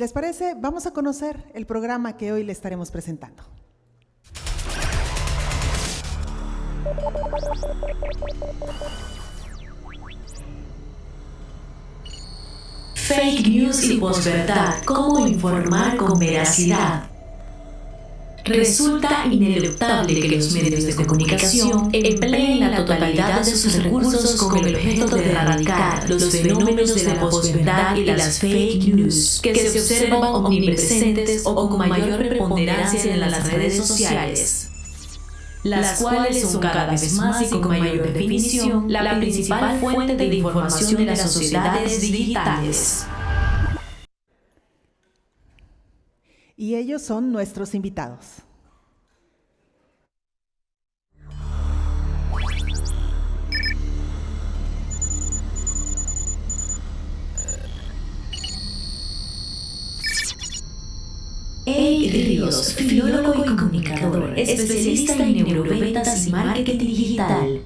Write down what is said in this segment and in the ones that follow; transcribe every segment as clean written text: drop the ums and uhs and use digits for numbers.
les parece, vamos a conocer el programa que hoy le estaremos presentando. Fake news y posverdad. ¿Cómo informar con veracidad? Resulta ineluctable que los medios de comunicación empleen la totalidad de sus recursos con el objeto de erradicar los fenómenos de la posverdad y las fake news, que se observan omnipresentes o con mayor preponderancia en las redes sociales, las cuales son cada vez más y con mayor definición la principal fuente de información de las sociedades digitales. Y ellos son nuestros invitados. Eric Ríos, filólogo y comunicador, especialista en neuroventas y marketing digital.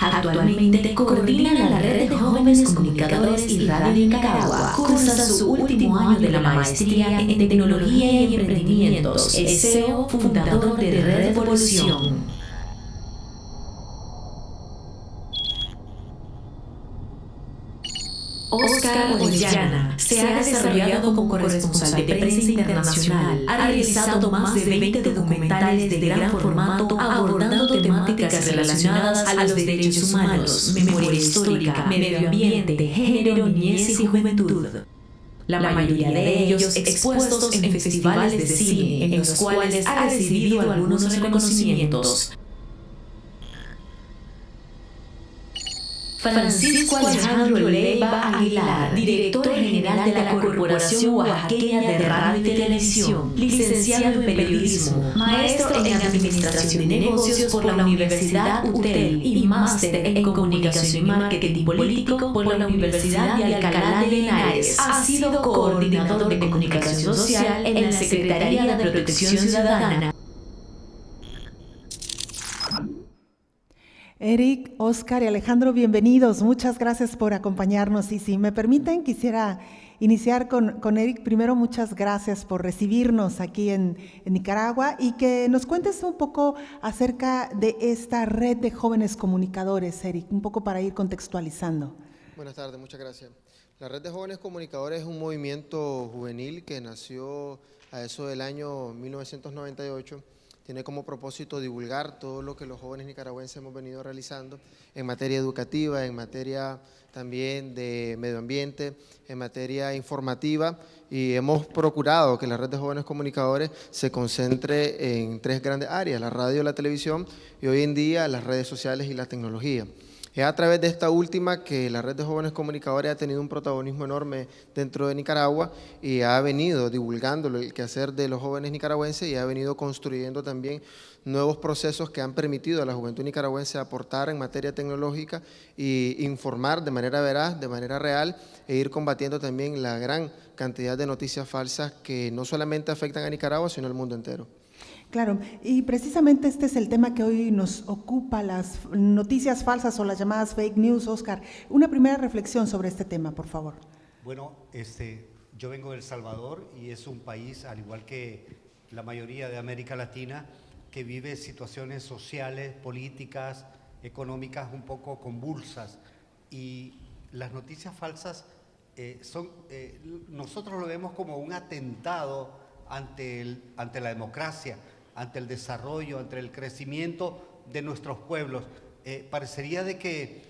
Actualmente coordina la red de jóvenes comunicadores y radio en Nicaragua. Cursa su último año de la maestría en tecnología y emprendimientos. Es CEO, fundador de Red Evolución. Oscar Orellana se ha desarrollado como corresponsal de prensa internacional. Ha realizado más de 20 documentales de gran formato abordando temáticas relacionadas a los derechos humanos, memoria histórica, medio ambiente, género, niñez y juventud. La mayoría de ellos expuestos en festivales de cine, en los cuales ha recibido algunos reconocimientos. Francisco Alejandro Leiva Aguilar, director general de la Corporación Oaxaqueña de Radio y Televisión, licenciado en periodismo, maestro en administración de negocios por la Universidad UTEL y máster en comunicación y marketing político por la Universidad de Alcalá de Henares. Ha sido coordinador de comunicación social en la Secretaría de Protección Ciudadana. Eric, Oscar y Alejandro, bienvenidos. Muchas gracias por acompañarnos. Y si me permiten, quisiera iniciar con Eric. Primero, muchas gracias por recibirnos aquí en Nicaragua y que nos cuentes un poco acerca de esta red de jóvenes comunicadores, Eric, un poco para ir contextualizando. Buenas tardes, muchas gracias. La Red de Jóvenes Comunicadores es un movimiento juvenil que nació a eso del año 1998. Tiene como propósito divulgar todo lo que los jóvenes nicaragüenses hemos venido realizando en materia educativa, en materia también de medio ambiente, en materia informativa, y hemos procurado que la Red de Jóvenes Comunicadores se concentre en tres grandes áreas: la radio, la televisión y hoy en día las redes sociales y la tecnología. Es a través de esta última que la Red de Jóvenes Comunicadores ha tenido un protagonismo enorme dentro de Nicaragua y ha venido divulgando el quehacer de los jóvenes nicaragüenses y ha venido construyendo también nuevos procesos que han permitido a la juventud nicaragüense aportar en materia tecnológica e informar de manera veraz, de manera real, e ir combatiendo también la gran cantidad de noticias falsas que no solamente afectan a Nicaragua, sino al mundo entero. Claro, y precisamente este es el tema que hoy nos ocupa, las noticias falsas o las llamadas fake news. Oscar, una primera reflexión sobre este tema, por favor. Bueno, yo vengo de El Salvador y es un país, al igual que la mayoría de América Latina, que vive situaciones sociales, políticas, económicas un poco convulsas. Y las noticias falsas nosotros lo vemos como un atentado ante la democracia, ante el desarrollo, ante el crecimiento de nuestros pueblos. Parecería de que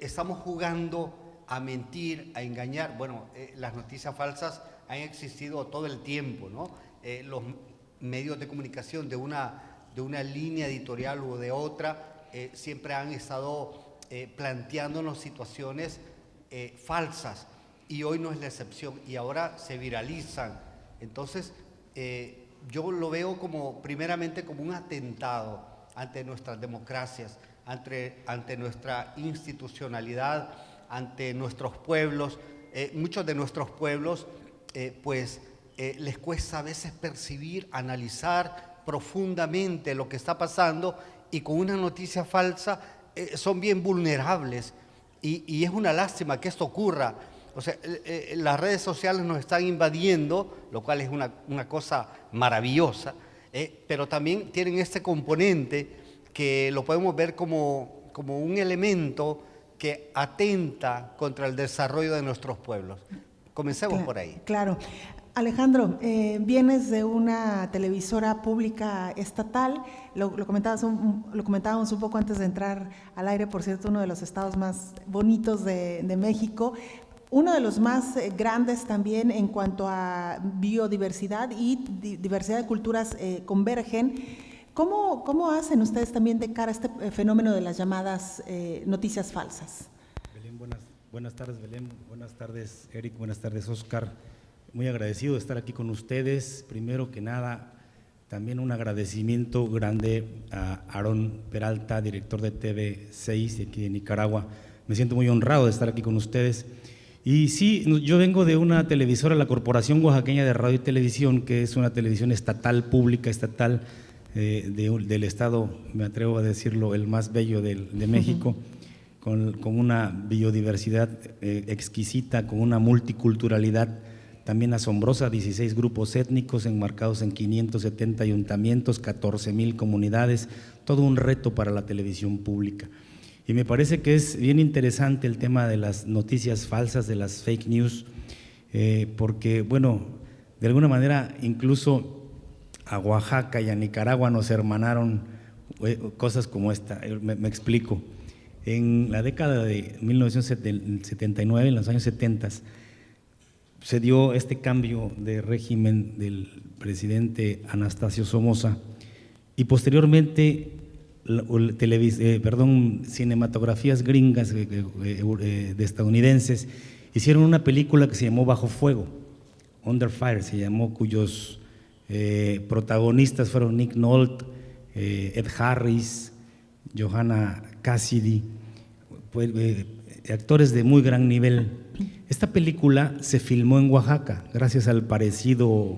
estamos jugando a mentir, a engañar. Bueno, las noticias falsas han existido todo el tiempo, ¿no? Los medios de comunicación de una línea editorial o de otra siempre han estado planteándonos situaciones falsas, y hoy no es la excepción, y ahora se viralizan. Entonces, yo lo veo primeramente como un atentado ante nuestras democracias, ante nuestra institucionalidad, ante nuestros pueblos. Muchos de nuestros pueblos, les cuesta a veces percibir, analizar profundamente lo que está pasando, y con una noticia falsa son bien vulnerables, y es una lástima que esto ocurra. O sea, las redes sociales nos están invadiendo, lo cual es una cosa maravillosa, pero también tienen este componente que lo podemos ver como un elemento que atenta contra el desarrollo de nuestros pueblos. Comencemos por ahí. Claro. Alejandro, vienes de una televisora pública estatal, lo comentábamos un poco antes de entrar al aire, por cierto, uno de los estados más bonitos de México, uno de los más grandes también en cuanto a biodiversidad y diversidad de culturas convergen. ¿Cómo hacen ustedes también de cara a este fenómeno de las llamadas noticias falsas? Belén, buenas tardes, Belén. Buenas tardes, Eric. Buenas tardes, Oscar. Muy agradecido de estar aquí con ustedes. Primero que nada, también un agradecimiento grande a Aarón Peralta, director de TV6 de aquí de Nicaragua. Me siento muy honrado de estar aquí con ustedes. Y sí, yo vengo de una televisora, la Corporación Oaxaqueña de Radio y Televisión, que es una televisión estatal, pública, estatal, del estado, me atrevo a decirlo, el más bello de México, con una biodiversidad exquisita, con una multiculturalidad también asombrosa, 16 grupos étnicos enmarcados en 570 ayuntamientos, 14,000 comunidades, todo un reto para la televisión pública. Y me parece que es bien interesante el tema de las noticias falsas, de las fake news, porque, bueno, de alguna manera incluso a Oaxaca y a Nicaragua nos hermanaron cosas como esta. Me explico. En la década de 1979, en los años 70, se dio este cambio de régimen del presidente Anastasio Somoza y posteriormente cinematografías gringas de estadounidenses hicieron una película que se llamó Bajo Fuego, Under Fire se llamó, cuyos protagonistas fueron Nick Nolte, Ed Harris, Johanna Cassidy, actores de muy gran nivel. Esta película se filmó en Oaxaca gracias al parecido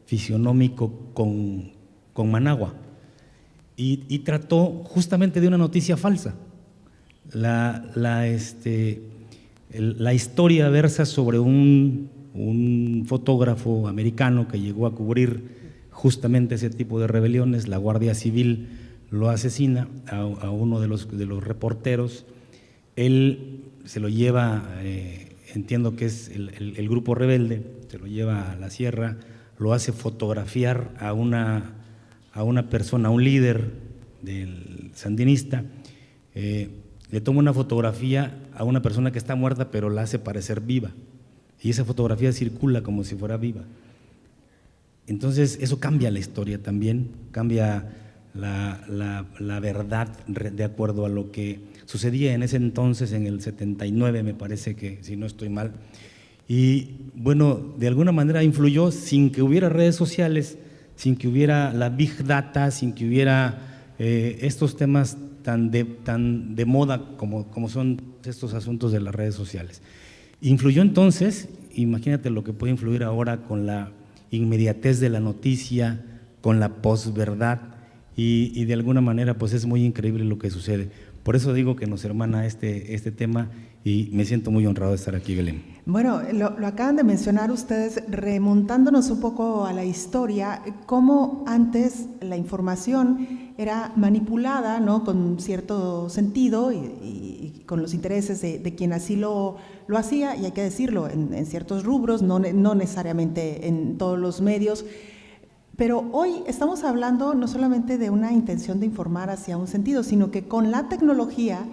fisionómico con Managua y trató justamente de una noticia falsa. La historia versa sobre un fotógrafo americano que llegó a cubrir justamente ese tipo de rebeliones. La Guardia Civil lo asesina a uno de los reporteros. Él se lo lleva, entiendo que es el grupo rebelde, se lo lleva a la sierra, lo hace fotografiar a una persona, a un líder del sandinista, le toma una fotografía a una persona que está muerta pero la hace parecer viva y esa fotografía circula como si fuera viva. Entonces eso cambia la historia también, cambia la verdad de acuerdo a lo que sucedía en ese entonces, en el 79 me parece que, si no estoy mal, y bueno, de alguna manera influyó sin que hubiera redes sociales, sin que hubiera la Big Data, sin que hubiera estos temas tan de moda como son estos asuntos de las redes sociales. Influyó entonces, imagínate lo que puede influir ahora con la inmediatez de la noticia, con la posverdad, y de alguna manera pues es muy increíble lo que sucede. Por eso digo que nos hermana este tema y me siento muy honrado de estar aquí, Belén. Bueno, lo acaban de mencionar ustedes, remontándonos un poco a la historia, cómo antes la información era manipulada, ¿no?, con cierto sentido y con los intereses de quien así lo hacía, y hay que decirlo, en ciertos rubros, no necesariamente en todos los medios. Pero hoy estamos hablando no solamente de una intención de informar hacia un sentido, sino que con la tecnología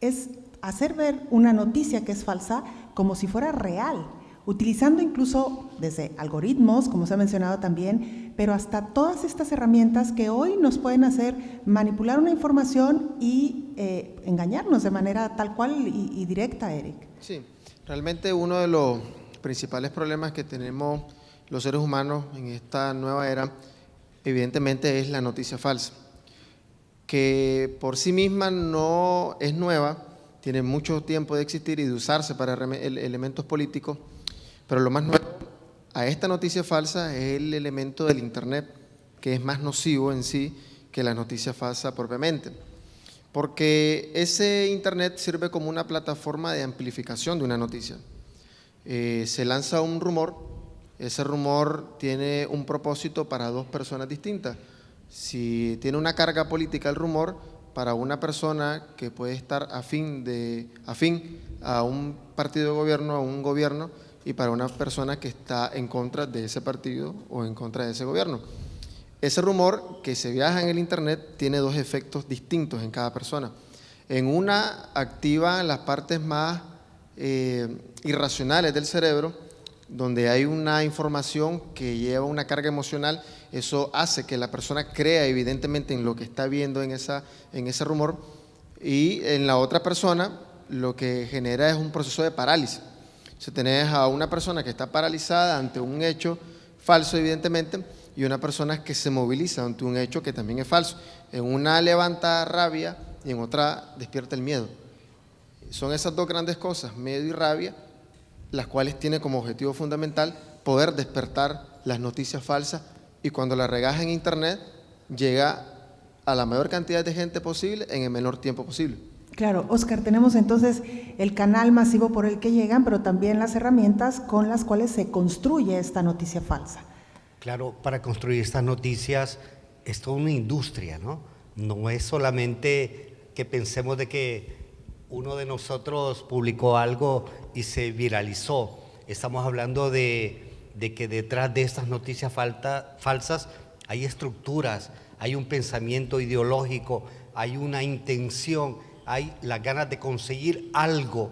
es hacer ver una noticia que es falsa como si fuera real, utilizando incluso desde algoritmos, como se ha mencionado también, pero hasta todas estas herramientas que hoy nos pueden hacer manipular una información y engañarnos de manera tal cual y directa, Eric. Sí, realmente uno de los principales problemas que tenemos los seres humanos en esta nueva era, evidentemente, es la noticia falsa, que por sí misma no es nueva, tiene mucho tiempo de existir y de usarse para elementos políticos, pero lo más nuevo a esta noticia falsa es el elemento del Internet, que es más nocivo en sí que la noticia falsa propiamente, porque ese Internet sirve como una plataforma de amplificación de una noticia. Se lanza un rumor, ese rumor tiene un propósito para dos personas distintas. Si tiene una carga política el rumor, para una persona que puede estar afín a un partido de gobierno, a un gobierno, y para una persona que está en contra de ese partido o en contra de ese gobierno. Ese rumor que se viaja en el internet tiene dos efectos distintos en cada persona. En una activa las partes más irracionales del cerebro, donde hay una información que lleva una carga emocional. Eso hace que la persona crea evidentemente en lo que está viendo en ese rumor, y en la otra persona lo que genera es un proceso de parálisis. Si tenés a una persona que está paralizada ante un hecho falso evidentemente, y una persona que se moviliza ante un hecho que también es falso. En una levanta rabia y en otra despierta el miedo. Son esas dos grandes cosas, miedo y rabia, las cuales tienen como objetivo fundamental poder despertar las noticias falsas, y cuando la regas en internet llega a la mayor cantidad de gente posible en el menor tiempo posible. Claro, Óscar, tenemos entonces el canal masivo por el que llegan, pero también las herramientas con las cuales se construye esta noticia falsa. Claro, para construir estas noticias es toda una industria, ¿no? No es solamente que pensemos de que uno de nosotros publicó algo y se viralizó. Estamos hablando de que detrás de estas noticias falsas hay estructuras, hay un pensamiento ideológico, hay una intención, hay las ganas de conseguir algo,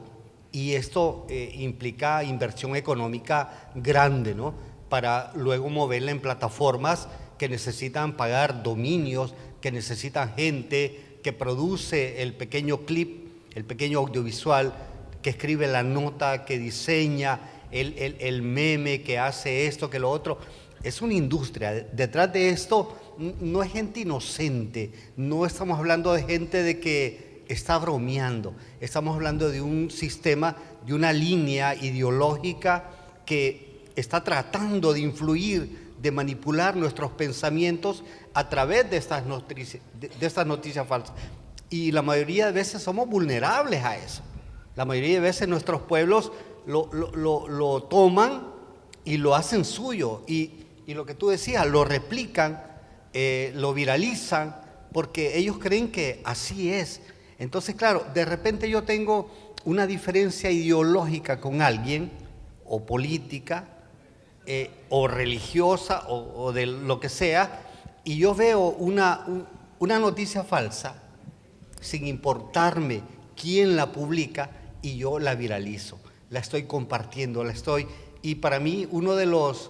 y esto implica inversión económica grande, ¿no? Para luego moverla en plataformas que necesitan pagar dominios, que necesitan gente que produce el pequeño clip, el pequeño audiovisual, que escribe la nota, que diseña el meme, que hace esto, que lo otro. Es una industria. Detrás de esto no es gente inocente, no estamos hablando de gente de que está bromeando, estamos hablando de un sistema, de una línea ideológica que está tratando de influir, de manipular nuestros pensamientos a través de estas noticias falsas. Y la mayoría de veces somos vulnerables a eso. La mayoría de veces nuestros pueblos lo toman y lo hacen suyo. Y lo que tú decías, lo replican, lo viralizan, porque ellos creen que así es. Entonces, claro, de repente yo tengo una diferencia ideológica con alguien, o política, o religiosa, o de lo que sea, y yo veo una noticia falsa, sin importarme quién la publica, y yo la viralizo, la estoy compartiendo, y para mí uno de los,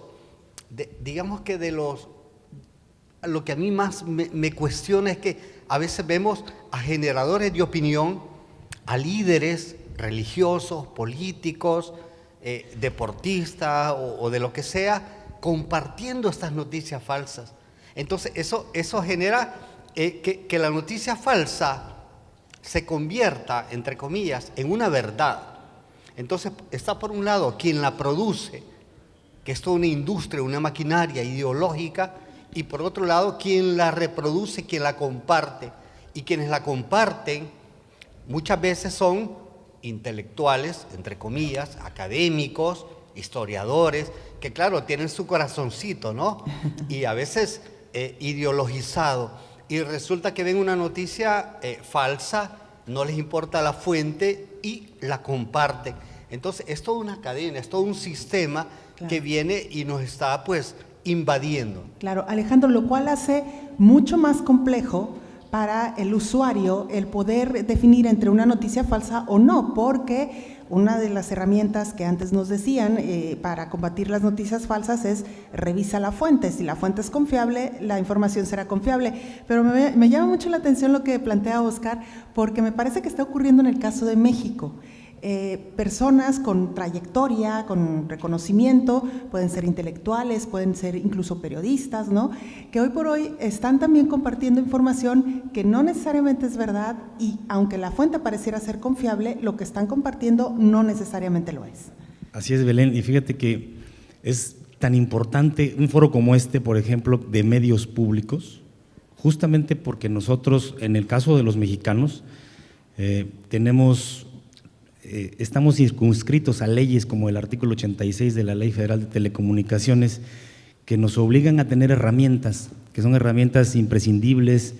lo que a mí más me cuestiona es que a veces vemos a generadores de opinión, a líderes religiosos, políticos, deportistas o de lo que sea, compartiendo estas noticias falsas. Entonces eso genera que la noticia falsa se convierta, entre comillas, en una verdad. Entonces está por un lado quien la produce, que es toda una industria, una maquinaria ideológica, y por otro lado quien la reproduce, quien la comparte. Y quienes la comparten muchas veces son intelectuales, entre comillas, académicos, historiadores, que claro, tienen su corazoncito, ¿no? Y a veces ideologizado. Y resulta que ven una noticia falsa, no les importa la fuente y la comparten. Entonces es toda una cadena, es todo un sistema, claro, que viene y nos está pues invadiendo. Claro, Alejandro, lo cual hace mucho más complejo para el usuario el poder definir entre una noticia falsa o no, porque una de las herramientas que antes nos decían para combatir las noticias falsas es revisa la fuente. Si la fuente es confiable, la información será confiable. Pero me llama mucho la atención lo que plantea Óscar, porque me parece que está ocurriendo en el caso de México. Personas con trayectoria, con reconocimiento, pueden ser intelectuales, pueden ser incluso periodistas, ¿no?, que hoy por hoy están también compartiendo información que no necesariamente es verdad, y aunque la fuente pareciera ser confiable, lo que están compartiendo no necesariamente lo es. Así es, Belén, y fíjate que es tan importante un foro como este, por ejemplo, de medios públicos, justamente porque nosotros, en el caso de los mexicanos, tenemos estamos circunscritos a leyes como el artículo 86 de la Ley Federal de Telecomunicaciones, que nos obligan a tener herramientas, que son herramientas imprescindibles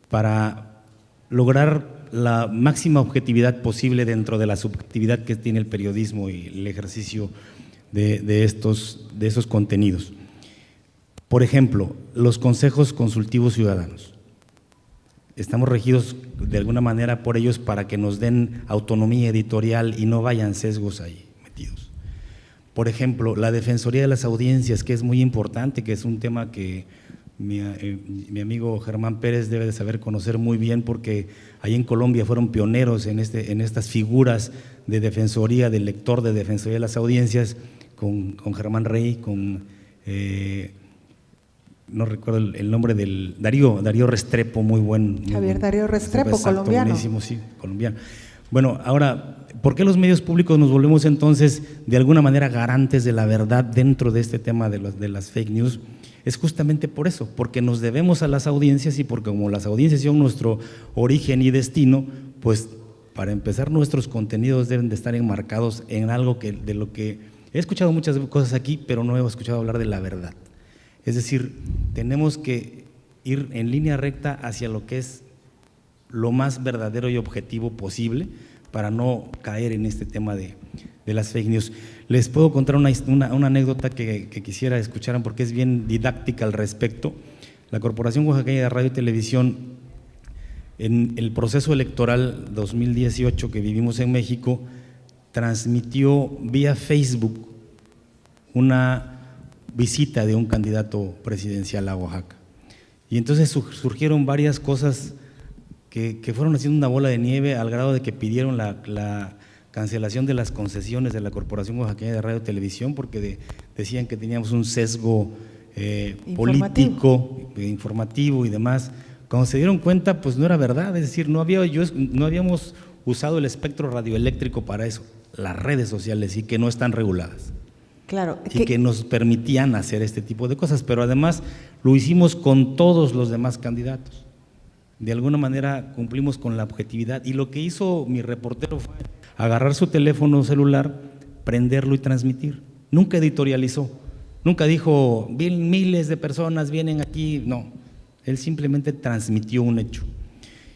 para lograr la máxima objetividad posible dentro de la subjetividad que tiene el periodismo y el ejercicio de esos contenidos. Por ejemplo, los consejos consultivos ciudadanos. Estamos regidos de alguna manera por ellos para que nos den autonomía editorial y no vayan sesgos ahí metidos. Por ejemplo, la Defensoría de las Audiencias, que es muy importante, que es un tema que mi amigo Germán Pérez debe de saber conocer muy bien, porque ahí en Colombia fueron pioneros en estas figuras de defensoría, del lector de Defensoría de las Audiencias, con Germán Rey, con… no recuerdo el nombre del… Darío Restrepo, muy buen… Javier Darío Restrepo, exacto, colombiano. Buenísimo, sí, colombiano. Bueno, ahora, ¿por qué los medios públicos nos volvemos entonces de alguna manera garantes de la verdad dentro de este tema de las fake news? Es justamente por eso, porque nos debemos a las audiencias y porque como las audiencias son nuestro origen y destino, pues para empezar nuestros contenidos deben de estar enmarcados en algo de lo que he escuchado muchas cosas aquí, pero no he escuchado hablar de la verdad. Es decir, tenemos que ir en línea recta hacia lo que es lo más verdadero y objetivo posible para no caer en este tema de las fake news. Les puedo contar una anécdota que quisiera escucharan porque es bien didáctica al respecto. La Corporación Oaxaqueña de Radio y Televisión, en el proceso electoral 2018 que vivimos en México, transmitió vía Facebook una visita de un candidato presidencial a Oaxaca. Y entonces surgieron varias cosas que fueron haciendo una bola de nieve al grado de que pidieron la cancelación de las concesiones de la Corporación Oaxaqueña de Radio y Televisión porque decían que teníamos un sesgo político, informativo y demás. Cuando se dieron cuenta, pues no era verdad, es decir, no habíamos usado el espectro radioeléctrico para eso, las redes sociales, y que no están reguladas. Claro. Y que nos permitían hacer este tipo de cosas, pero además lo hicimos con todos los demás candidatos. De alguna manera cumplimos con la objetividad y lo que hizo mi reportero fue agarrar su teléfono celular, prenderlo y transmitir. Nunca editorializó, nunca dijo miles de personas vienen aquí, no. Él simplemente transmitió un hecho.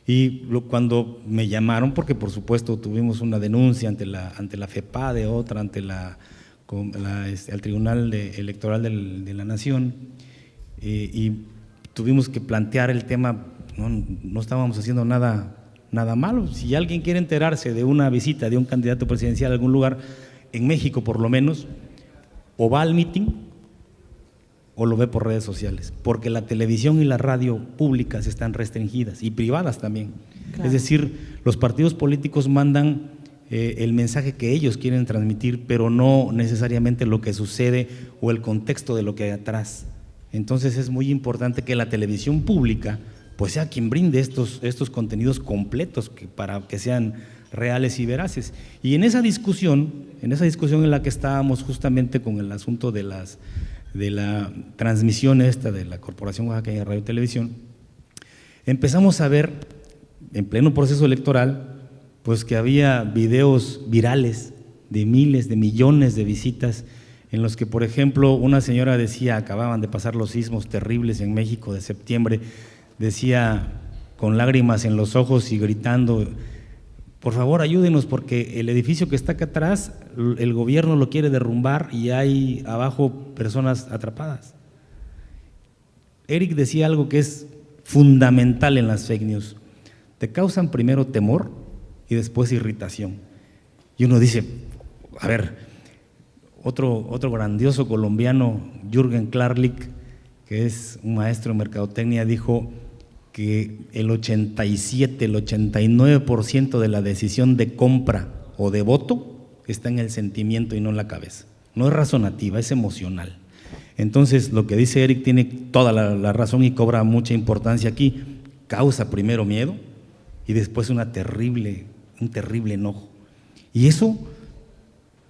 Y cuando me llamaron, porque por supuesto tuvimos una denuncia ante la FEPADE, otra ante al Tribunal Electoral de la Nación, y tuvimos que plantear el tema, no estábamos haciendo nada malo. Si alguien quiere enterarse de una visita de un candidato presidencial a algún lugar, en México por lo menos, o va al meeting o lo ve por redes sociales, porque la televisión y la radio públicas están restringidas y privadas también. Claro. Es decir, los partidos políticos mandan el mensaje que ellos quieren transmitir, pero no necesariamente lo que sucede o el contexto de lo que hay atrás. Entonces es muy importante que la televisión pública pues sea quien brinde estos contenidos completos para que sean reales y veraces. Y en esa discusión en la que estábamos justamente con el asunto de la transmisión de la Corporación Oaxaqueña de Radio y Televisión, empezamos a ver en pleno proceso electoral pues que había videos virales de miles, de millones de visitas, en los que, por ejemplo, una señora decía, acababan de pasar los sismos terribles en México de septiembre, decía con lágrimas en los ojos y gritando, por favor ayúdenos porque el edificio que está acá atrás, el gobierno lo quiere derrumbar y hay abajo personas atrapadas. Eric decía algo que es fundamental en las fake news, te causan primero temor y después irritación. Y uno dice, a ver, otro grandioso colombiano, Jürgen Klarlik, que es un maestro en mercadotecnia, dijo que el 87, el 89% de la decisión de compra o de voto está en el sentimiento y no en la cabeza. No es razonativa, es emocional. Entonces, lo que dice Eric tiene toda la razón y cobra mucha importancia aquí. Causa primero miedo y después un terrible enojo. Y eso,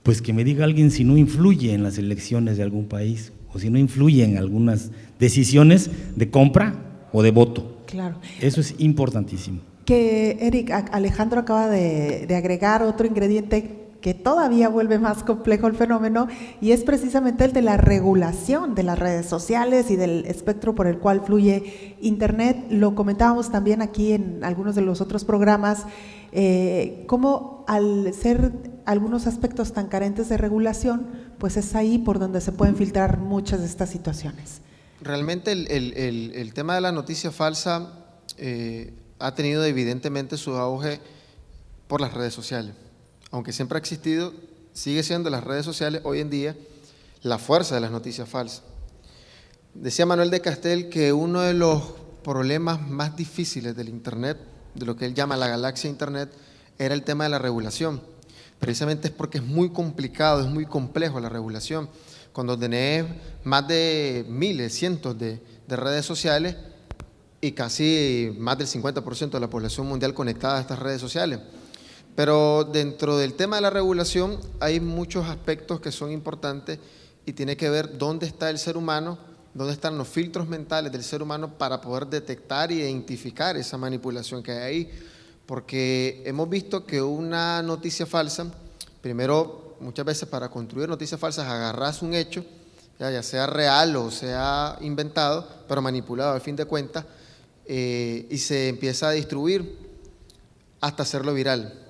pues que me diga alguien si no influye en las elecciones de algún país o si no influye en algunas decisiones de compra o de voto. Claro. Eso es importantísimo. Que Eric, Alejandro acaba de agregar otro ingrediente que todavía vuelve más complejo el fenómeno, y es precisamente el de la regulación de las redes sociales y del espectro por el cual fluye Internet. Lo comentábamos también aquí en algunos de los otros programas, cómo al ser algunos aspectos tan carentes de regulación, pues es ahí por donde se pueden filtrar muchas de estas situaciones. Realmente el tema de la noticia falsa ha tenido evidentemente su auge por las redes sociales. Aunque siempre ha existido, sigue siendo las redes sociales hoy en día la fuerza de las noticias falsas. Decía Manuel de Castel que uno de los problemas más difíciles del Internet, de lo que él llama la galaxia Internet, era el tema de la regulación. Precisamente es porque es muy complicado, es muy complejo la regulación. Cuando tenés más de miles, cientos de redes sociales y casi más del 50% de la población mundial conectada a estas redes sociales. Pero dentro del tema de la regulación hay muchos aspectos que son importantes y tiene que ver dónde está el ser humano, dónde están los filtros mentales del ser humano para poder detectar e identificar esa manipulación que hay ahí. Porque hemos visto que una noticia falsa, primero, muchas veces para construir noticias falsas agarras un hecho, ya sea real o sea inventado, pero manipulado al fin de cuentas, y se empieza a distribuir hasta hacerlo viral.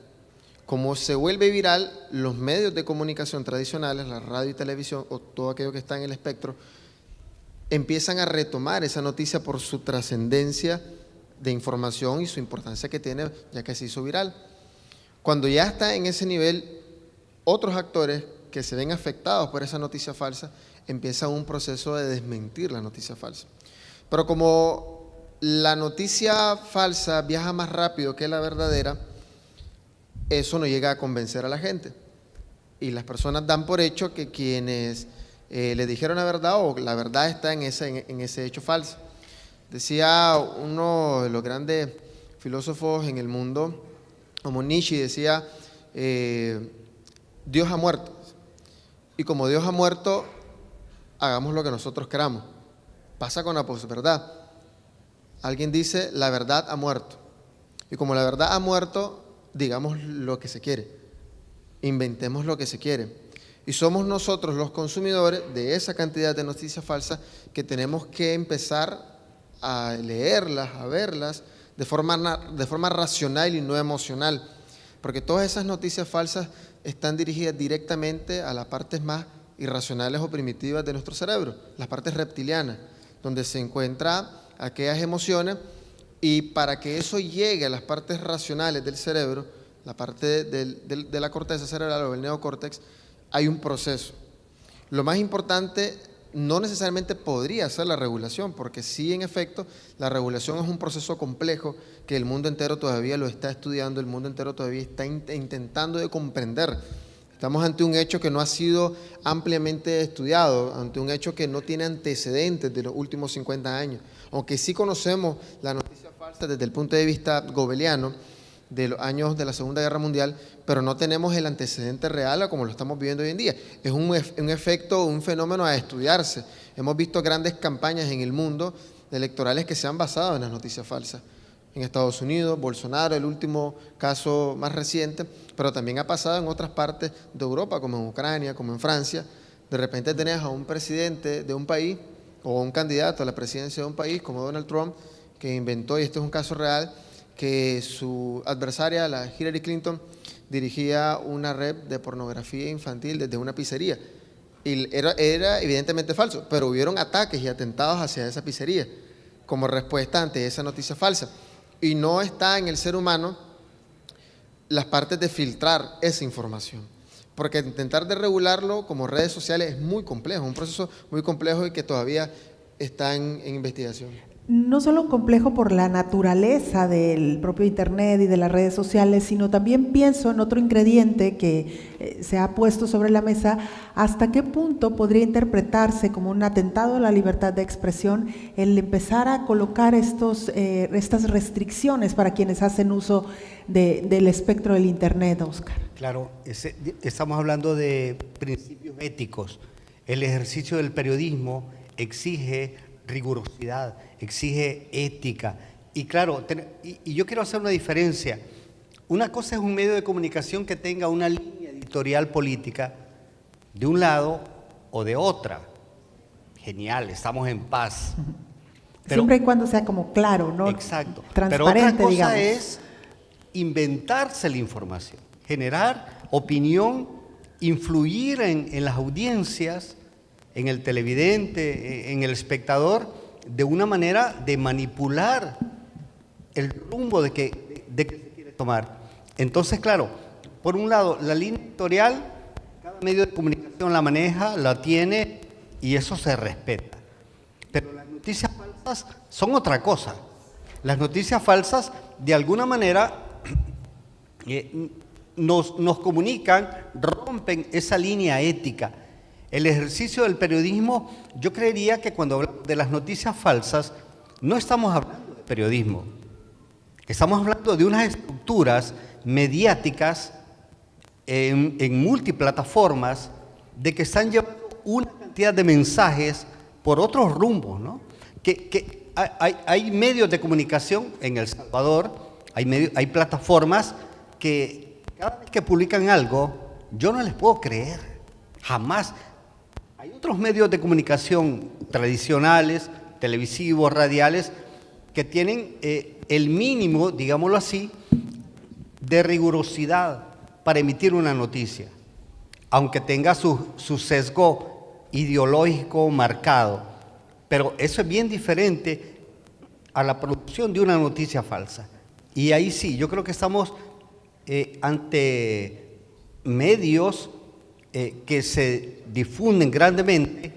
Como se vuelve viral, los medios de comunicación tradicionales, la radio y televisión, o todo aquello que está en el espectro, empiezan a retomar esa noticia por su trascendencia de información y su importancia que tiene, ya que se hizo viral. Cuando ya está en ese nivel, otros actores que se ven afectados por esa noticia falsa, empiezan un proceso de desmentir la noticia falsa. Pero como la noticia falsa viaja más rápido que la verdadera, eso no llega a convencer a la gente. Y las personas dan por hecho que quienes le dijeron la verdad o la verdad está en ese hecho falso. Decía uno de los grandes filósofos en el mundo, como Nietzsche, decía, Dios ha muerto. Y como Dios ha muerto, hagamos lo que nosotros queramos. Pasa con la posverdad. Alguien dice, la verdad ha muerto. Y como la verdad ha muerto, digamos lo que se quiere, inventemos lo que se quiere. Y somos nosotros los consumidores de esa cantidad de noticias falsas que tenemos que empezar a leerlas, a verlas de forma racional y no emocional, porque todas esas noticias falsas están dirigidas directamente a las partes más irracionales o primitivas de nuestro cerebro, las partes reptilianas, donde se encuentran aquellas emociones. Y para que eso llegue a las partes racionales del cerebro, la parte de la corteza cerebral o el neocórtex, hay un proceso. Lo más importante no necesariamente podría ser la regulación, porque sí, en efecto, la regulación es un proceso complejo que el mundo entero todavía lo está estudiando, el mundo entero todavía está intentando de comprender. Estamos ante un hecho que no ha sido ampliamente estudiado, ante un hecho que no tiene antecedentes de los últimos 50 años. Aunque sí conocemos la noticia falsa desde el punto de vista goebbeliano de los años de la Segunda Guerra Mundial, pero no tenemos el antecedente real a como lo estamos viviendo hoy en día. Es un efecto, un fenómeno a estudiarse. Hemos visto grandes campañas en el mundo electorales que se han basado en las noticias falsas. En Estados Unidos, Bolsonaro, el último caso más reciente, pero también ha pasado en otras partes de Europa, como en Ucrania, como en Francia. De repente tenés a un presidente de un país o un candidato a la presidencia de un país como Donald Trump, que inventó, y este es un caso real, que su adversaria, la Hillary Clinton, dirigía una red de pornografía infantil desde una pizzería. Y era evidentemente falso, pero hubieron ataques y atentados hacia esa pizzería como respuesta ante esa noticia falsa. Y no está en el ser humano las partes de filtrar esa información, porque intentar de regularlo como redes sociales es muy complejo, un proceso muy complejo y que todavía está en investigación. No solo complejo por la naturaleza del propio Internet y de las redes sociales, sino también pienso en otro ingrediente que se ha puesto sobre la mesa: hasta qué punto podría interpretarse como un atentado a la libertad de expresión el empezar a colocar estas restricciones para quienes hacen uso del espectro del Internet, Oscar. Claro, estamos hablando de principios éticos. El ejercicio del periodismo exige rigurosidad, exige ética, Y claro, y yo quiero hacer una diferencia. Una cosa es un medio de comunicación que tenga una línea editorial política de un lado o de otra. Genial, estamos en paz. Pero, siempre y cuando sea como claro, ¿no? exacto. Transparente, pero otra cosa digamos. es inventarse la información, generar opinión, influir en las audiencias, en el televidente, en el espectador, de una manera de manipular el rumbo de que se quiere tomar. Entonces, claro, por un lado, la línea editorial, cada medio de comunicación la maneja, la tiene y eso se respeta. Pero las noticias falsas son otra cosa. Las noticias falsas, de alguna manera, nos comunican, rompen esa línea ética. El ejercicio del periodismo, yo creería que cuando hablamos de las noticias falsas, no estamos hablando de periodismo. Estamos hablando de unas estructuras mediáticas en multiplataformas de que están llevando una cantidad de mensajes por otros rumbos, ¿no? Que hay medios de comunicación en El Salvador, hay plataformas que cada vez que publican algo, yo no les puedo creer, jamás. Hay otros medios de comunicación tradicionales, televisivos, radiales, que tienen el mínimo, digámoslo así, de rigurosidad para emitir una noticia, aunque tenga su sesgo ideológico marcado. Pero eso es bien diferente a la producción de una noticia falsa. Y ahí sí, yo creo que estamos ante medios que se difunden grandemente,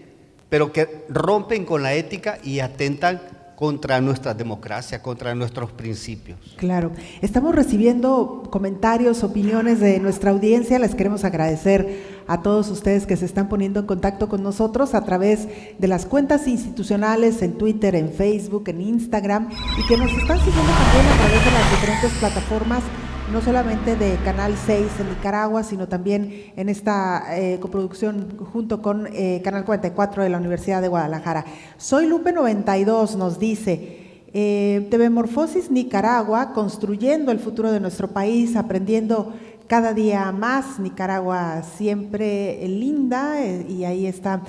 pero que rompen con la ética y atentan contra nuestra democracia, contra nuestros principios. Claro. Estamos recibiendo comentarios, opiniones de nuestra audiencia. Les queremos agradecer a todos ustedes que se están poniendo en contacto con nosotros a través de las cuentas institucionales en Twitter, en Facebook, en Instagram, y que nos están siguiendo también a través de las diferentes plataformas, no solamente de Canal 6 en Nicaragua, sino también en esta coproducción junto con Canal 44 de la Universidad de Guadalajara. Soy Lupe 92, nos dice, TV Morfosis Nicaragua, construyendo el futuro de nuestro país, aprendiendo cada día más, Nicaragua siempre linda, y ahí está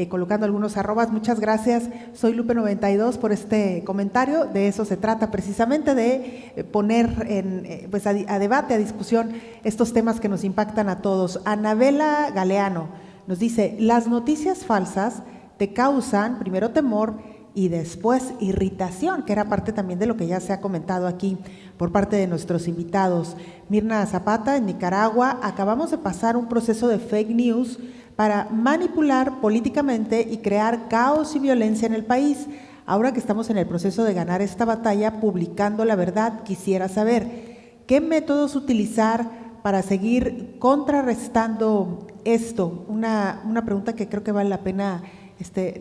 colocando algunos arrobas. Muchas gracias, soy Lupe 92, por este comentario. De eso se trata, precisamente de poner pues a debate, a discusión estos temas que nos impactan a todos. Anabela Galeano nos dice, las noticias falsas te causan primero temor y después irritación, que era parte también de lo que ya se ha comentado aquí por parte de nuestros invitados. Mirna Zapata, en Nicaragua, acabamos de pasar un proceso de fake news para manipular políticamente y crear caos y violencia en el país. Ahora que estamos en el proceso de ganar esta batalla, publicando la verdad, quisiera saber qué métodos utilizar para seguir contrarrestando esto. Una pregunta que creo que vale la pena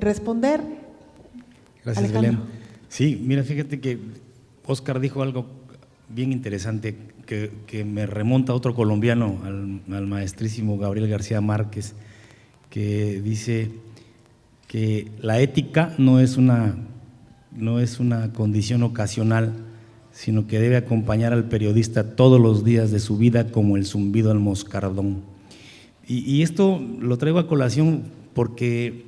responder. Gracias, Alejandro. Belén. Sí, mira, fíjate que Oscar dijo algo bien interesante que me remonta a otro colombiano, al maestrísimo Gabriel García Márquez, que dice que la ética no es una condición ocasional, sino que debe acompañar al periodista todos los días de su vida como el zumbido al moscardón. Y esto lo traigo a colación porque,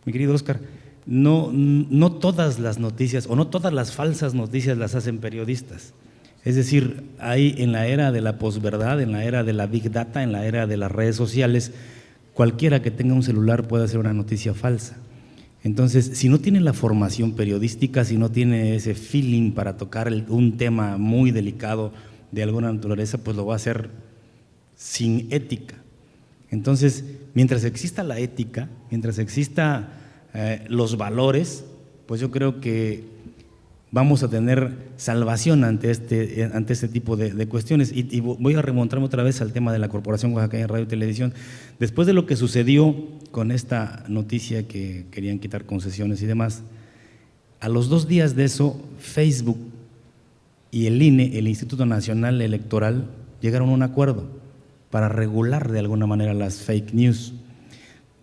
mi querido Oscar, no todas las noticias o no todas las falsas noticias las hacen periodistas. Es decir, hay en la era de la posverdad, en la era de la big data, en la era de las redes sociales, cualquiera que tenga un celular puede hacer una noticia falsa. Entonces, si no tiene la formación periodística, si no tiene ese feeling para tocar un tema muy delicado de alguna naturaleza, pues lo va a hacer sin ética. Entonces, mientras exista la ética, mientras exista los valores, pues yo creo que vamos a tener salvación ante este tipo de cuestiones. Y voy a remontarme otra vez al tema de la Corporación Oaxaqueña de Radio y Televisión. Después de lo que sucedió con esta noticia que querían quitar concesiones y demás, a los 2 días de eso, Facebook y el INE, el Instituto Nacional Electoral, llegaron a un acuerdo para regular de alguna manera las fake news.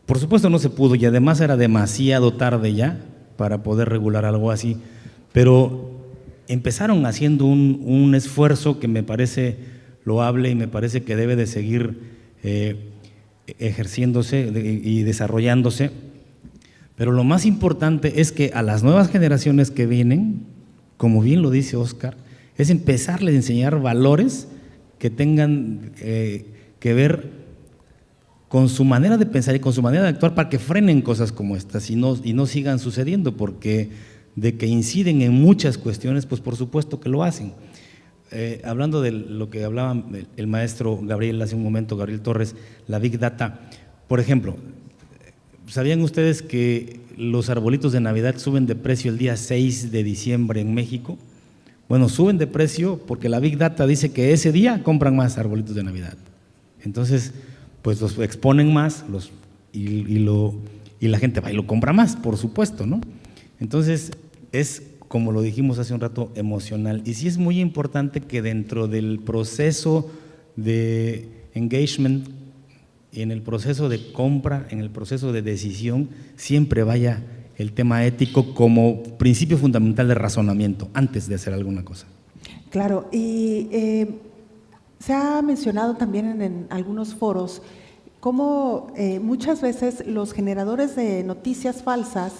Por supuesto no se pudo y además era demasiado tarde ya para poder regular algo así, pero empezaron haciendo un esfuerzo que me parece loable y me parece que debe de seguir ejerciéndose y desarrollándose, pero lo más importante es que a las nuevas generaciones que vienen, como bien lo dice Óscar, es empezarles a enseñar valores que tengan que ver con su manera de pensar y con su manera de actuar para que frenen cosas como estas y no sigan sucediendo, porque de que inciden en muchas cuestiones, pues por supuesto que lo hacen. Hablando de lo que hablaba el maestro Gabriel hace un momento, Gabriel Torres, la Big Data, por ejemplo, ¿sabían ustedes que los arbolitos de Navidad suben de precio el día 6 de diciembre en México? Bueno, suben de precio porque la Big Data dice que ese día compran más arbolitos de Navidad. Entonces, pues los exponen más y la gente va y lo compra más, por supuesto, ¿no? Entonces, es, como lo dijimos hace un rato, emocional. Y sí es muy importante que dentro del proceso de engagement, en el proceso de compra, en el proceso de decisión, siempre vaya el tema ético como principio fundamental de razonamiento antes de hacer alguna cosa. Claro, y se ha mencionado también en algunos foros cómo muchas veces los generadores de noticias falsas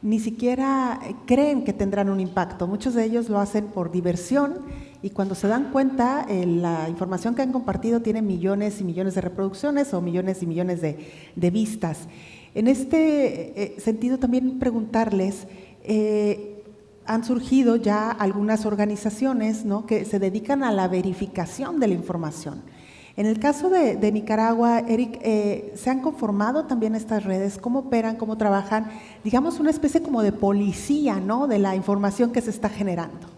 ni siquiera creen que tendrán un impacto. Muchos de ellos lo hacen por diversión y cuando se dan cuenta, la información que han compartido tiene millones y millones de reproducciones o millones y millones de vistas. En este sentido, también preguntarles, han surgido ya algunas organizaciones, ¿no?, que se dedican a la verificación de la información. En el caso de Nicaragua, Eric, ¿se han conformado también estas redes? ¿Cómo operan, cómo trabajan? Digamos una especie como de policía, ¿no?, de la información que se está generando.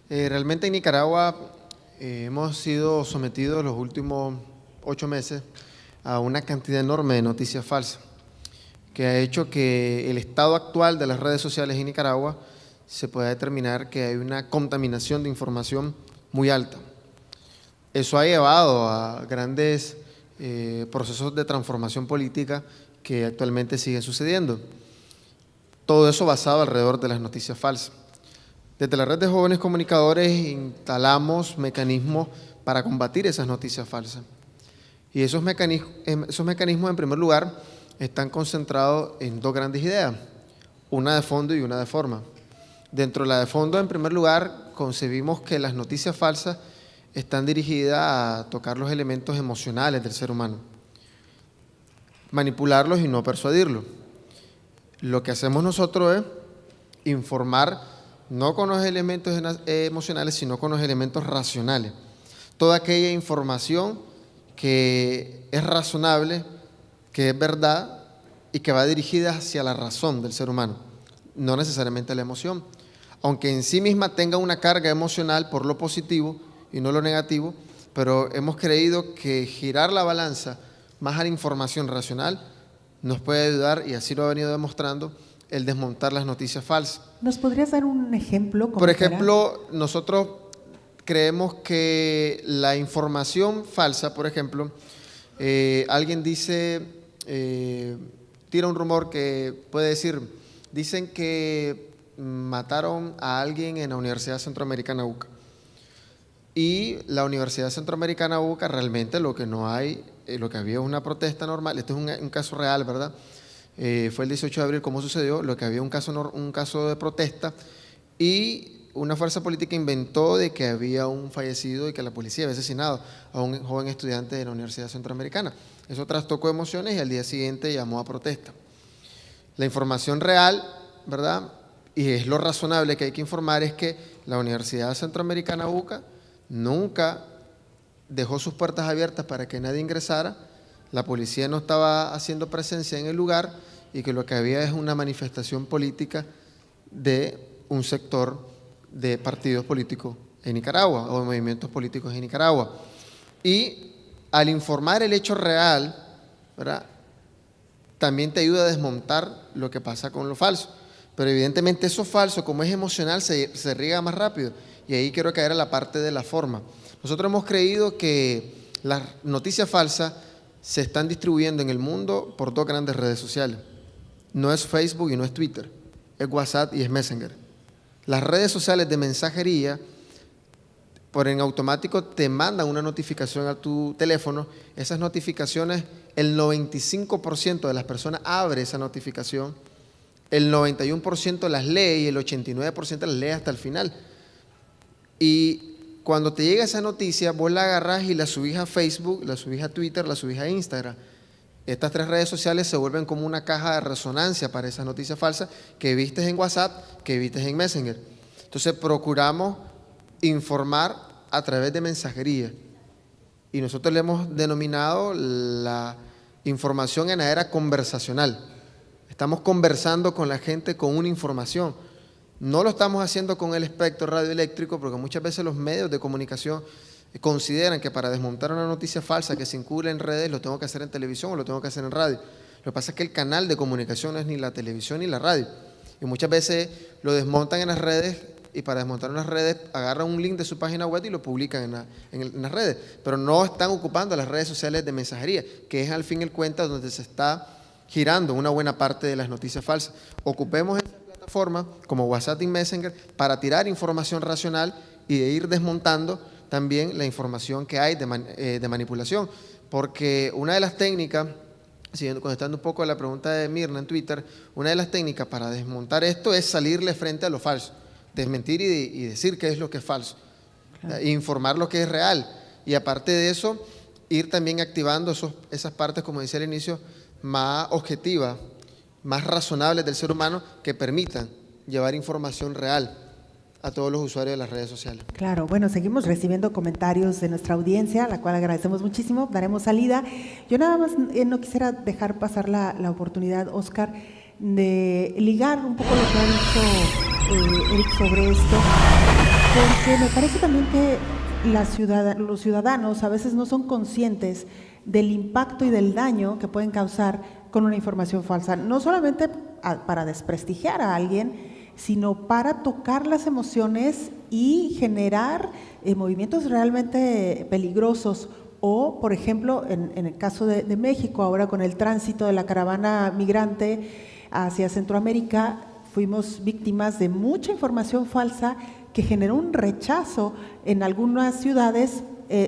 Sí. Realmente en Nicaragua hemos sido sometidos los últimos 8 meses a una cantidad enorme de noticias falsas, que ha hecho que el estado actual de las redes sociales en Nicaragua se pueda determinar que hay una contaminación de información muy alta. Eso ha llevado a grandes procesos de transformación política que actualmente siguen sucediendo. Todo eso basado alrededor de las noticias falsas. Desde la Red de Jóvenes Comunicadores instalamos mecanismos para combatir esas noticias falsas. Y esos mecanismos, en primer lugar, están concentrados en 2 grandes ideas, una de fondo y una de forma. Dentro de la de fondo, en primer lugar, concebimos que las noticias falsas están dirigidas a tocar los elementos emocionales del ser humano, manipularlos y no persuadirlos. Lo que hacemos nosotros es informar no con los elementos emocionales, sino con los elementos racionales. Toda aquella información que es razonable, que es verdad y que va dirigida hacia la razón del ser humano, no necesariamente la emoción. Aunque en sí misma tenga una carga emocional por lo positivo y no lo negativo, pero hemos creído que girar la balanza más a la información racional nos puede ayudar, y así lo ha venido demostrando, el desmontar las noticias falsas. ¿Nos podrías dar un ejemplo? Por ejemplo, nosotros creemos que la información falsa, por ejemplo, alguien dice, tira un rumor que puede decir, dicen que mataron a alguien en la Universidad Centroamericana UCA. Y la Universidad Centroamericana UCA realmente lo que no hay, lo que había es una protesta normal. Este es un caso real, ¿verdad? Fue el 18 de abril, ¿cómo sucedió? Lo que había un caso de protesta y una fuerza política inventó de que había un fallecido y que la policía había asesinado a un joven estudiante de la Universidad Centroamericana. Eso trastocó emociones y al día siguiente llamó a protesta. La información real, ¿verdad?, y es lo razonable que hay que informar, es que la Universidad Centroamericana UCA nunca dejó sus puertas abiertas para que nadie ingresara, la policía no estaba haciendo presencia en el lugar y que lo que había es una manifestación política de un sector de partidos políticos en Nicaragua o de movimientos políticos en Nicaragua. Y al informar el hecho real, ¿verdad?, también te ayuda a desmontar lo que pasa con lo falso. Pero evidentemente eso falso, como es emocional, se riega más rápido. Y ahí quiero caer a la parte de la forma. Nosotros hemos creído que las noticias falsas se están distribuyendo en el mundo por 2 grandes redes sociales. No es Facebook y no es Twitter, es WhatsApp y es Messenger. Las redes sociales de mensajería, por en automático te mandan una notificación a tu teléfono. Esas notificaciones, el 95% de las personas abre esa notificación, el 91% las lee y el 89% las lee hasta el final. Y cuando te llega esa noticia, vos la agarrás y la subís a Facebook, la subís a Twitter, la subís a Instagram. Estas 3 redes sociales se vuelven como una caja de resonancia para esas noticias falsas que vistes en WhatsApp, que vistes en Messenger. Entonces procuramos informar a través de mensajería. Y nosotros le hemos denominado la información en la era conversacional. Estamos conversando con la gente con una información. No lo estamos haciendo con el espectro radioeléctrico, porque muchas veces los medios de comunicación consideran que para desmontar una noticia falsa que circula en redes lo tengo que hacer en televisión o lo tengo que hacer en radio. Lo que pasa es que el canal de comunicación no es ni la televisión ni la radio. Y muchas veces lo desmontan en las redes, y para desmontar unas redes agarran un link de su página web y lo publican en las redes. Pero no están ocupando las redes sociales de mensajería, que es al fin y al cuenta donde se está girando una buena parte de las noticias falsas. Ocupemos esa plataforma como WhatsApp y Messenger para tirar información racional y de ir desmontando también la información que hay de manipulación. Porque una de las técnicas, contestando un poco a la pregunta de Mirna en Twitter, una de las técnicas para desmontar esto es salirle frente a lo falso, desmentir y decir qué es lo que es falso, claro, informar lo que es real. Y aparte de eso, ir también activando esas partes, como decía al inicio, más objetivas, más razonables del ser humano, que permitan llevar información real a todos los usuarios de las redes sociales. Claro, bueno, seguimos recibiendo comentarios de nuestra audiencia, a la cual agradecemos muchísimo, daremos salida. Yo nada más no quisiera dejar pasar la oportunidad, Óscar, de ligar un poco lo que ha dicho Eric sobre esto, porque me parece también que los ciudadanos a veces no son conscientes del impacto y del daño que pueden causar con una información falsa, no solamente para desprestigiar a alguien, sino para tocar las emociones y generar movimientos realmente peligrosos. O, por ejemplo, en el caso de México, ahora con el tránsito de la caravana migrante hacia Centroamérica, fuimos víctimas de mucha información falsa que generó un rechazo en algunas ciudades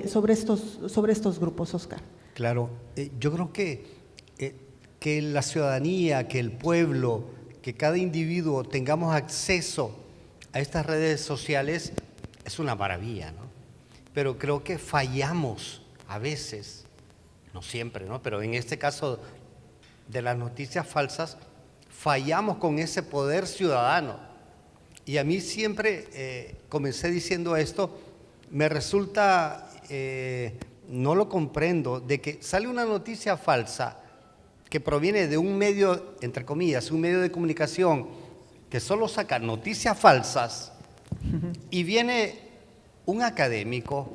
sobre estos grupos, Óscar. Claro, yo creo que la ciudadanía, que el pueblo, que cada individuo tengamos acceso a estas redes sociales es una maravilla, ¿no? Pero creo que fallamos a veces, no siempre, ¿no? Pero en este caso de las noticias falsas, fallamos con ese poder ciudadano. Y a mí siempre, comencé diciendo esto, me resulta, no lo comprendo, de que sale una noticia falsa que proviene de un medio, entre comillas, un medio de comunicación que solo saca noticias falsas, y viene un académico,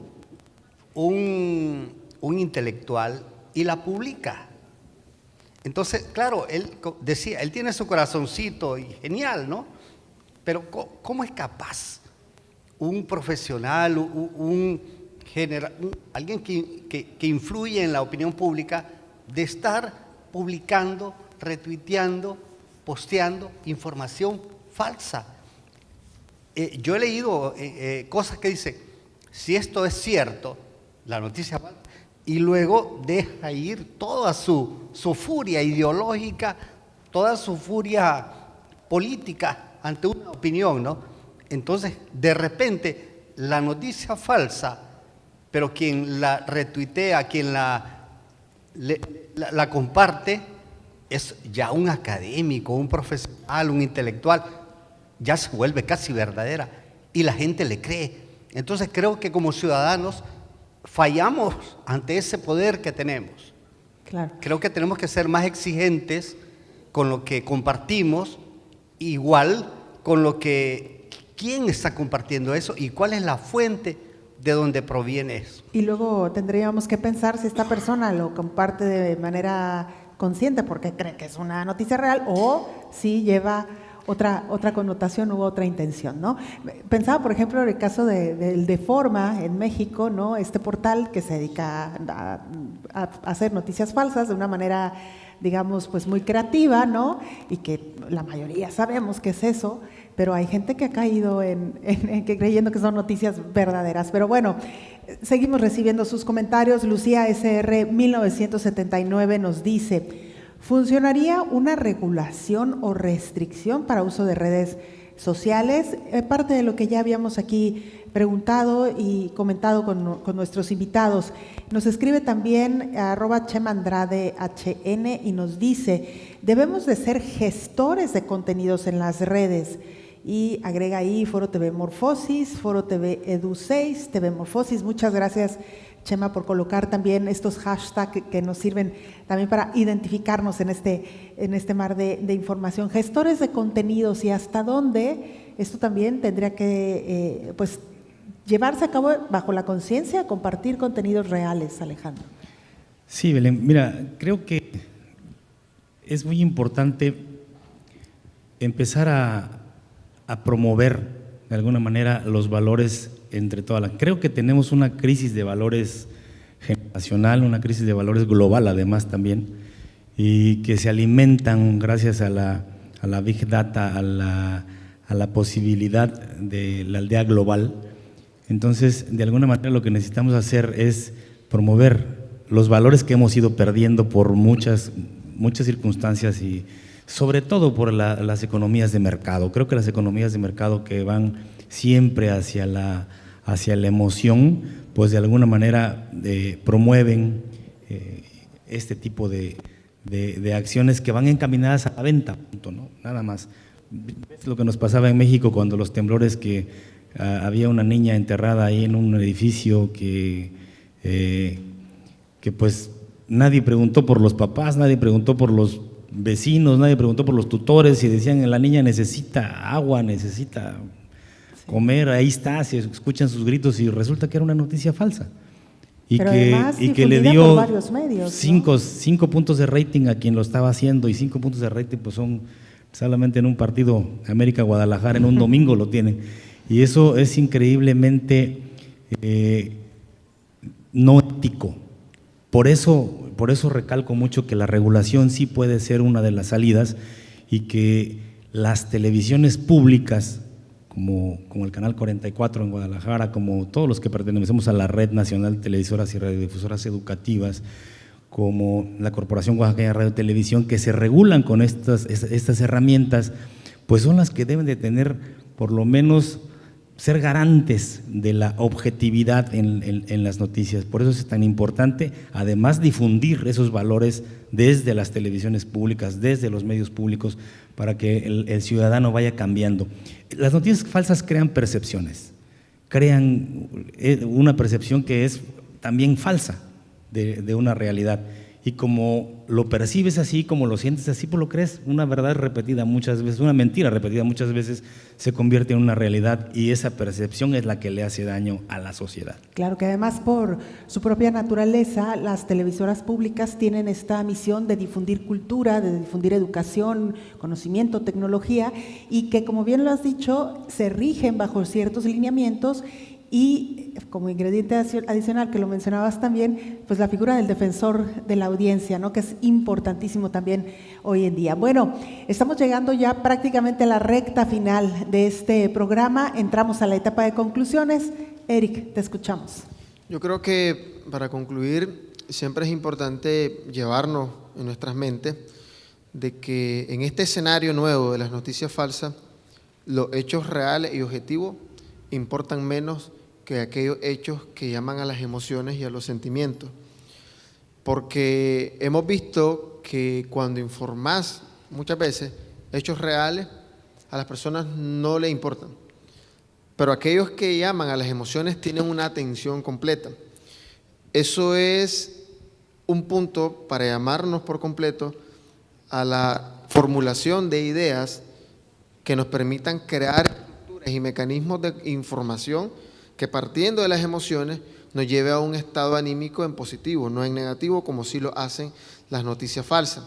un intelectual, y la publica. Entonces, claro, él decía, él tiene su corazoncito y genial, ¿no? Pero ¿cómo es capaz un profesional, alguien que influye en la opinión pública, de estar publicando, retuiteando, posteando información falsa? Yo he leído cosas que dicen, si esto es cierto, la noticia falsa, y luego deja ir toda su furia ideológica, toda su furia política ante una opinión, ¿no? Entonces, de repente, la noticia falsa, pero quien la retuitea, quien la comparte, es ya un académico, un profesional, un intelectual, ya se vuelve casi verdadera y la gente le cree. Entonces creo que como ciudadanos fallamos ante ese poder que tenemos. Claro. Creo que tenemos que ser más exigentes con lo que compartimos, igual con lo que quién está compartiendo eso y cuál es la fuente de dónde proviene eso. Y luego tendríamos que pensar si esta persona lo comparte de manera consciente porque cree que es una noticia real, o si lleva otra connotación u otra intención, ¿no? Pensaba, por ejemplo, en el caso del Deforma en México, ¿no? Este portal que se dedica a hacer noticias falsas de una manera, digamos, pues muy creativa, ¿no? Y que la mayoría sabemos que es eso, pero hay gente que ha caído que creyendo que son noticias verdaderas. Pero bueno, seguimos recibiendo sus comentarios. Lucía SR 1979 nos dice: ¿funcionaría una regulación o restricción para uso de redes sociales? Parte de lo que ya habíamos aquí preguntado y comentado con nuestros invitados. Nos escribe también @chemandrade_hn y nos dice: debemos de ser gestores de contenidos en las redes. Y agrega ahí Foro TV Morfosis, Foro TV Edu 6, TV Morfosis. Muchas gracias, Chema, por colocar también estos hashtags que nos sirven también para identificarnos en este mar de información. Gestores de contenidos, y hasta dónde esto también tendría que pues llevarse a cabo bajo la conciencia, compartir contenidos reales, Alejandro. Sí, Belén, mira, creo que es muy importante empezar a promover de alguna manera los valores entre todas las… Creo que tenemos una crisis de valores generacional, una crisis de valores global además también, y que se alimentan gracias a la Big Data, a la posibilidad de la aldea global. Entonces, de alguna manera lo que necesitamos hacer es promover los valores que hemos ido perdiendo por muchas circunstancias y sobre todo por las economías de mercado. Creo que las economías de mercado que van siempre hacia la emoción, pues de alguna manera promueven este tipo de acciones que van encaminadas a la venta, punto, ¿no? Nada más. Es lo que nos pasaba en México cuando los temblores, que había una niña enterrada ahí en un edificio que pues nadie preguntó por los papás, nadie preguntó por los vecinos, nadie preguntó por los tutores, y decían: la niña necesita agua, necesita comer, ahí está, se escuchan sus gritos, y resulta que era una noticia falsa. Y que le dio varios medios, 5 puntos de rating a quien lo estaba haciendo, y 5 puntos de rating pues son solamente en un partido América-Guadalajara, en un domingo lo tienen. Y eso es increíblemente no ético. Por eso recalco mucho que la regulación sí puede ser una de las salidas, y que las televisiones públicas, como el Canal 44 en Guadalajara, como todos los que pertenecemos a la Red Nacional de Televisoras y Radiodifusoras Educativas, como la Corporación Oaxaqueña de Radio y Televisión, que se regulan con estas herramientas, pues son las que deben de tener, por lo menos, ser garantes de la objetividad en las noticias. Por eso es tan importante, además, difundir esos valores desde las televisiones públicas, desde los medios públicos, para que el ciudadano vaya cambiando. Las noticias falsas crean percepciones, crean una percepción que es también falsa de una realidad. Y como lo percibes así, como lo sientes así, pues lo crees. Una verdad repetida muchas veces, una mentira repetida muchas veces se convierte en una realidad, y esa percepción es la que le hace daño a la sociedad. Claro que además, por su propia naturaleza, las televisoras públicas tienen esta misión de difundir cultura, de difundir educación, conocimiento, tecnología, y que, como bien lo has dicho, se rigen bajo ciertos lineamientos. Y como ingrediente adicional, que lo mencionabas también, pues la figura del defensor de la audiencia, ¿no?, que es importantísimo también hoy en día. Bueno, estamos llegando ya prácticamente a la recta final de este programa, entramos a la etapa de conclusiones. Eric, te escuchamos. Yo creo que para concluir, siempre es importante llevarnos en nuestras mentes de que en este escenario nuevo de las noticias falsas, los hechos reales y objetivos importan menos que aquellos hechos que llaman a las emociones y a los sentimientos. Porque hemos visto que cuando informás muchas veces hechos reales, a las personas no les importan. Pero aquellos que llaman a las emociones tienen una atención completa. Eso es un punto para llamarnos por completo a la formulación de ideas que nos permitan crear estructuras y mecanismos de información que, partiendo de las emociones, nos lleve a un estado anímico en positivo, no en negativo, como sí lo hacen las noticias falsas.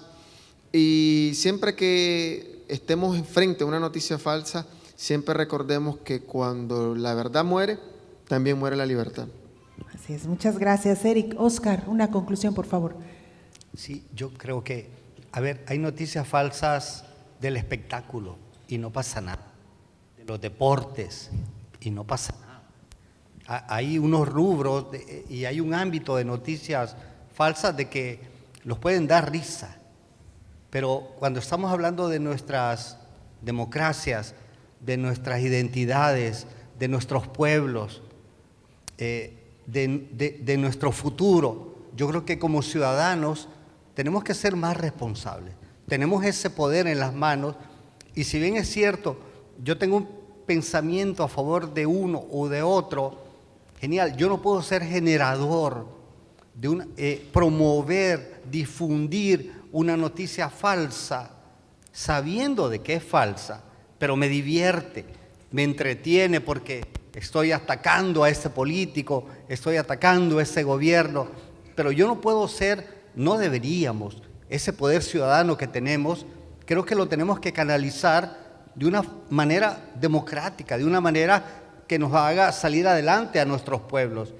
Y siempre que estemos frente a una noticia falsa, siempre recordemos que cuando la verdad muere, también muere la libertad. Así es, muchas gracias, Eric. Oscar, una conclusión, por favor. Sí, yo creo que, hay noticias falsas del espectáculo y no pasa nada. los deportes, y no pasa nada. Hay unos rubros y hay un ámbito de noticias falsas de que los pueden dar risa, pero cuando estamos hablando de nuestras democracias, de nuestras identidades, de nuestros pueblos, de nuestro futuro, yo creo que como ciudadanos tenemos que ser más responsables. Tenemos ese poder en las manos, y si bien es cierto, yo tengo un pensamiento a favor de uno o de otro, genial, yo no puedo ser generador de promover, difundir una noticia falsa, sabiendo de que es falsa, pero me divierte, me entretiene porque estoy atacando a ese político, estoy atacando a ese gobierno, pero yo no puedo ser, no deberíamos, ese poder ciudadano que tenemos, creo que lo tenemos que canalizar de una manera democrática, de una manera que nos haga salir adelante a nuestros pueblos,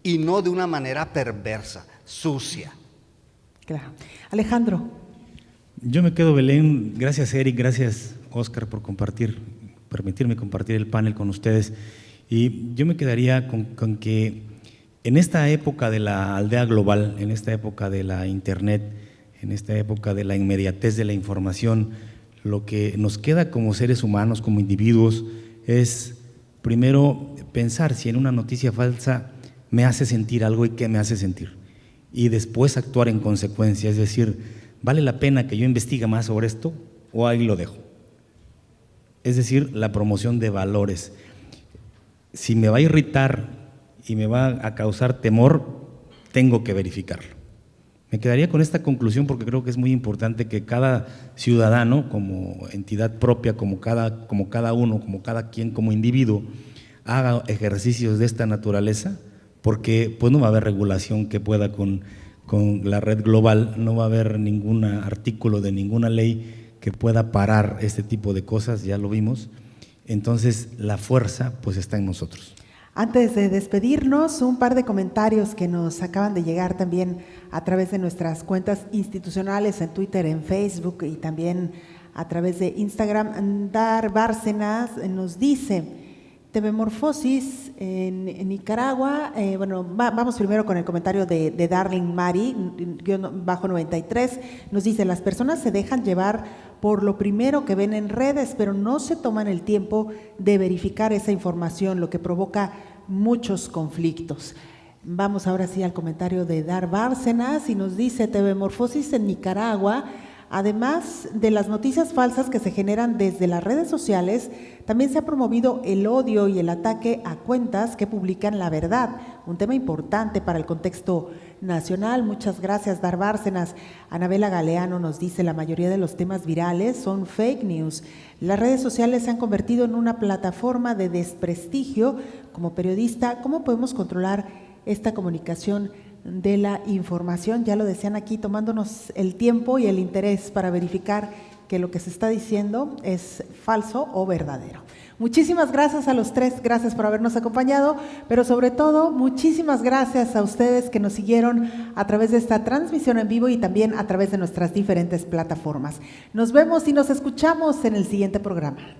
y no de una manera perversa, sucia. Claro. Alejandro. Yo me quedo, Belén, gracias Eric, gracias Oscar por permitirme compartir el panel con ustedes, y yo me quedaría con que en esta época de la aldea global, en esta época de la internet, en esta época de la inmediatez de la información, lo que nos queda como seres humanos, como individuos, es primero pensar si en una noticia falsa me hace sentir algo y qué me hace sentir, y después actuar en consecuencia, es decir, ¿vale la pena que yo investigue más sobre esto o ahí lo dejo? Es decir, la promoción de valores. Si me va a irritar y me va a causar temor, tengo que verificarlo. Me quedaría con esta conclusión porque creo que es muy importante que cada ciudadano, como entidad propia, como cada uno, como cada quien, como individuo, haga ejercicios de esta naturaleza, porque pues no va a haber regulación que pueda con la red global, no va a haber ningún artículo de ninguna ley que pueda parar este tipo de cosas, ya lo vimos. Entonces la fuerza pues está en nosotros. Antes de despedirnos, un par de comentarios que nos acaban de llegar también a través de nuestras cuentas institucionales en Twitter, en Facebook y también a través de Instagram. Dar Bárcenas nos dice: TV Morfosis en Nicaragua. Vamos primero con el comentario de Darling Mari, _93, nos dice: las personas se dejan llevar por lo primero que ven en redes, pero no se toman el tiempo de verificar esa información, lo que provoca muchos conflictos. Vamos ahora sí al comentario de Dar Bárcenas y nos dice: TV Morfosis en Nicaragua, además de las noticias falsas que se generan desde las redes sociales, también se ha promovido el odio y el ataque a cuentas que publican la verdad, un tema importante para el contexto nacional. Muchas gracias, Dar Bárcenas. Anabela Galeano nos dice: la mayoría de los temas virales son fake news. Las redes sociales se han convertido en una plataforma de desprestigio. Como periodista, ¿cómo podemos controlar esta comunicación de la información? Ya lo decían aquí, tomándonos el tiempo y el interés para verificar que lo que se está diciendo es falso o verdadero. Muchísimas gracias a los tres, gracias por habernos acompañado, pero sobre todo muchísimas gracias a ustedes que nos siguieron a través de esta transmisión en vivo y también a través de nuestras diferentes plataformas. Nos vemos y nos escuchamos en el siguiente programa.